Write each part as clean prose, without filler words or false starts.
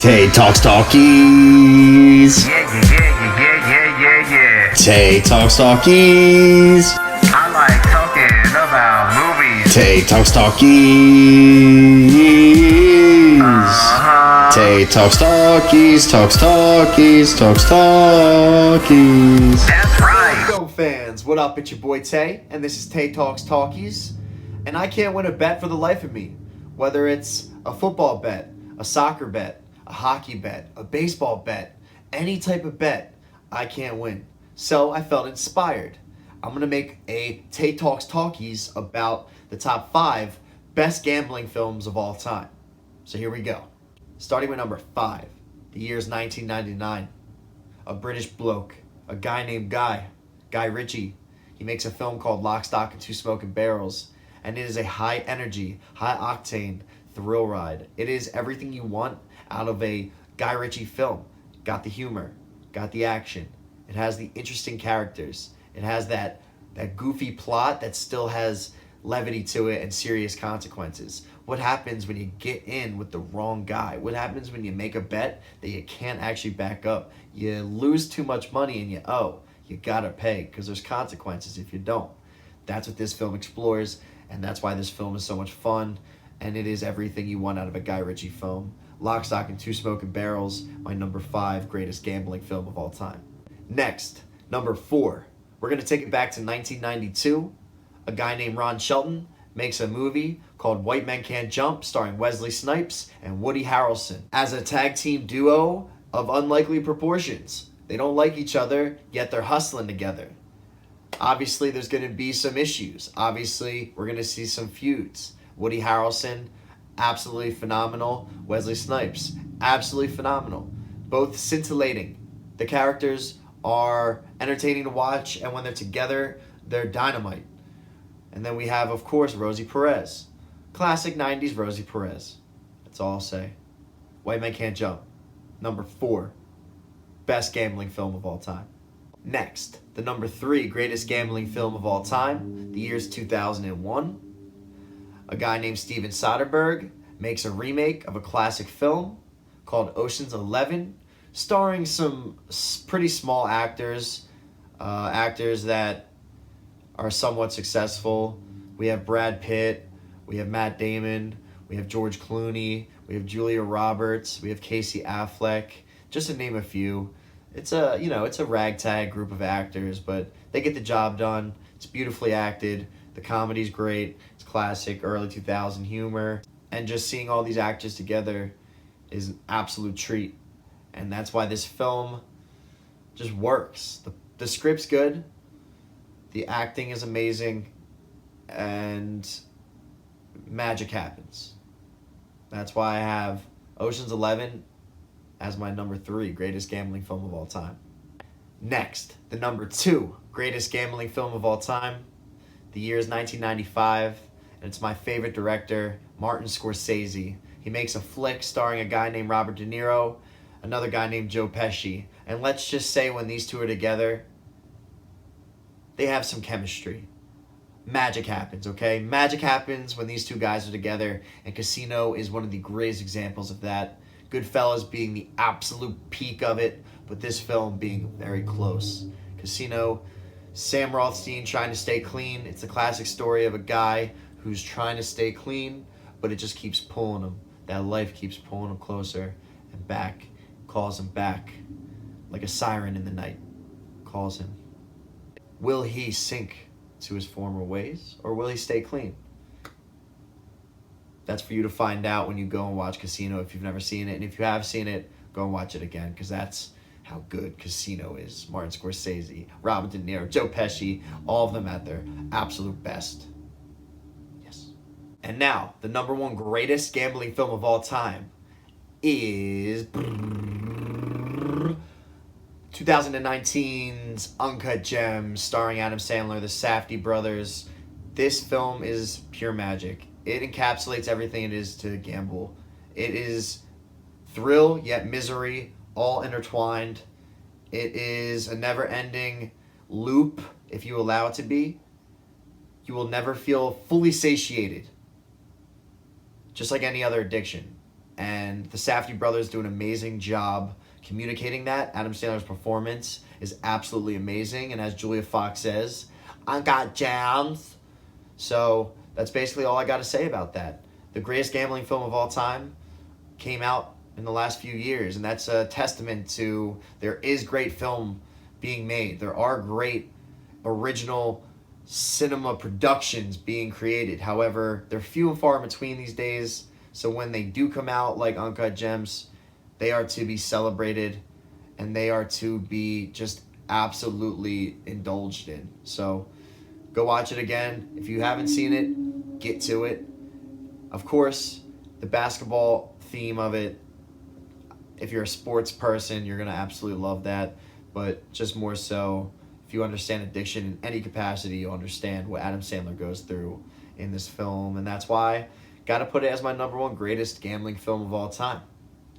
Tay Talks Talkies. Yeah. Tay Talks Talkies. I like talking about movies. Tay Talks Talkies. Tay Talks Talkies. Talks Talkies. That's right. Yo fans, what up? It's your boy Tay, and this is Tay Talks Talkies. And I can't win a bet for the life of me. Whether it's a football bet, a soccer bet, a hockey bet, a baseball bet, any type of bet, I can't win. So I felt inspired. I'm gonna make a Tay Talks Talkies about the top 5 best gambling films of all time. So here we go. Starting with number 5. The year's 1999. A British bloke, a guy named Guy Ritchie. He makes a film called Lock, Stock, and Two Smoking Barrels. And it is a high energy, high octane thrill ride. It is everything you want out of a Guy Ritchie film. Got the humor, got the action. It has the interesting characters. It has that goofy plot that still has levity to it and serious consequences. What happens when you get in with the wrong guy? What happens when you make a bet that you can't actually back up? You lose too much money and you gotta pay because there's consequences if you don't. That's what this film explores, and that's why this film is so much fun, and it is everything you want out of a Guy Ritchie film. Lock, Stock, and Two Smoking Barrels, my number 5 greatest gambling film of all time. Next, number 4. We're going to take it back to 1992. A guy named Ron Shelton makes a movie called White Men Can't Jump, starring Wesley Snipes and Woody Harrelson as a tag team duo of unlikely proportions. They don't like each other, yet they're hustling together. Obviously, there's going to be some issues. Obviously, we're going to see some feuds. Woody Harrelson, absolutely phenomenal. Wesley Snipes, absolutely phenomenal. Both scintillating. The characters are entertaining to watch, and when they're together, they're dynamite. And then we have, of course, Rosie Perez. Classic 90s Rosie Perez. That's all I'll say. White Men Can't Jump. Number 4. Best gambling film of all time. Next, the number 3 greatest gambling film of all time. The year's 2001. A guy named Steven Soderbergh makes a remake of a classic film called Ocean's 11, starring some pretty small actors, actors that are somewhat successful. We have Brad Pitt, we have Matt Damon, we have George Clooney, we have Julia Roberts, we have Casey Affleck, just to name a few. It's a ragtag group of actors, but they get the job done. It's beautifully acted. The comedy's great. It's classic early 2000 humor. And just seeing all these actors together is an absolute treat. And that's why this film just works. The script's good. The acting is amazing. And magic happens. That's why I have Ocean's 11 as my number 3 greatest gambling film of all time. Next, the number 2 greatest gambling film of all time. The year is 1995, and it's my favorite director, Martin Scorsese. He makes a flick starring a guy named Robert De Niro, another guy named Joe Pesci. And let's just say when these two are together, they have some chemistry. Magic happens, okay? Magic happens when these two guys are together, and Casino is one of the greatest examples of that. Goodfellas being the absolute peak of it, but this film being very close. Casino, Sam Rothstein trying to stay clean. It's the classic story of a guy who's trying to stay clean, but it just keeps pulling him. That life keeps pulling him closer and back, calls him back like a siren in the night, calls him. Will he sink to his former ways, or will he stay clean? That's for you to find out when you go and watch Casino if you've never seen it. And if you have seen it, go and watch it again, because that's how good Casino is. Martin Scorsese, Robert De Niro, Joe Pesci, all of them at their absolute best. Yes. And now, the number 1 greatest gambling film of all time is 2019's Uncut Gems, starring Adam Sandler, the Safdie brothers. This film is pure magic. It encapsulates everything it is to gamble. It is thrill, yet misery, all intertwined. It is a never-ending loop, if you allow it to be. You will never feel fully satiated, just like any other addiction. And the Safdie brothers do an amazing job communicating that. Adam Sandler's performance is absolutely amazing. And as Julia Fox says, Uncut Gems. So that's basically all I got to say about that. The greatest gambling film of all time came out in the last few years, and that's a testament to there is great film being made. There are great original cinema productions being created. However, they're few and far in between these days. So when they do come out like Uncut Gems, they are to be celebrated and they are to be just absolutely indulged in. So go watch it again. If you haven't seen it, get to it. Of course, the basketball theme of it, if you're a sports person, you're going to absolutely love that. But just more so, if you understand addiction in any capacity, you'll understand what Adam Sandler goes through in this film. And that's why got to put it as my number one greatest gambling film of all time.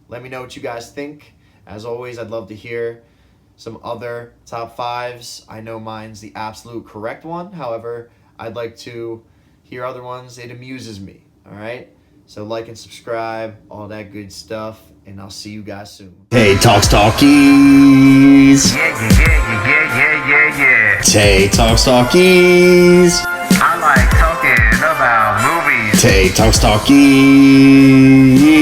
Let me know what you guys think. As always, I'd love to hear some other top fives. I know mine's the absolute correct one. However, I'd like to hear other ones. It amuses me. All right? So like and subscribe, all that good stuff, and I'll see you guys soon. Tay Talks Talkies. Yeah. Tay Talks Talkies. I like talking about movies. Tay Talks Talkies.